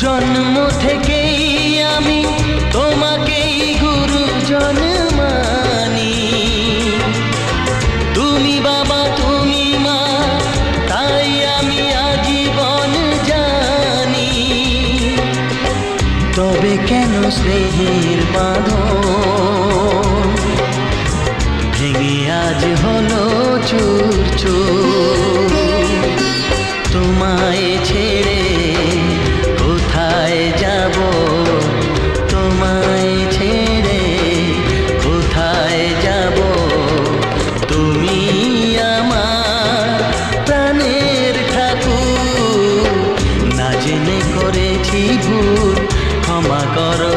জন্ম থেকেই আমি তোমাকেই গুরুজন মানি। তুমি বাবা তুমি মা, তাই আমি আজীবন জানি। তবে কেন স্নেহের বাঁধন ভেঙে আজ হলো চুর চুর? তোমায় ছেড়ে কোথায় যাব, তোমায় ছেড়ে কোথায় যাব? তুমি আমার প্রাণের ঠাকুর, না জেনে করেছি ভুল, ক্ষমা করো।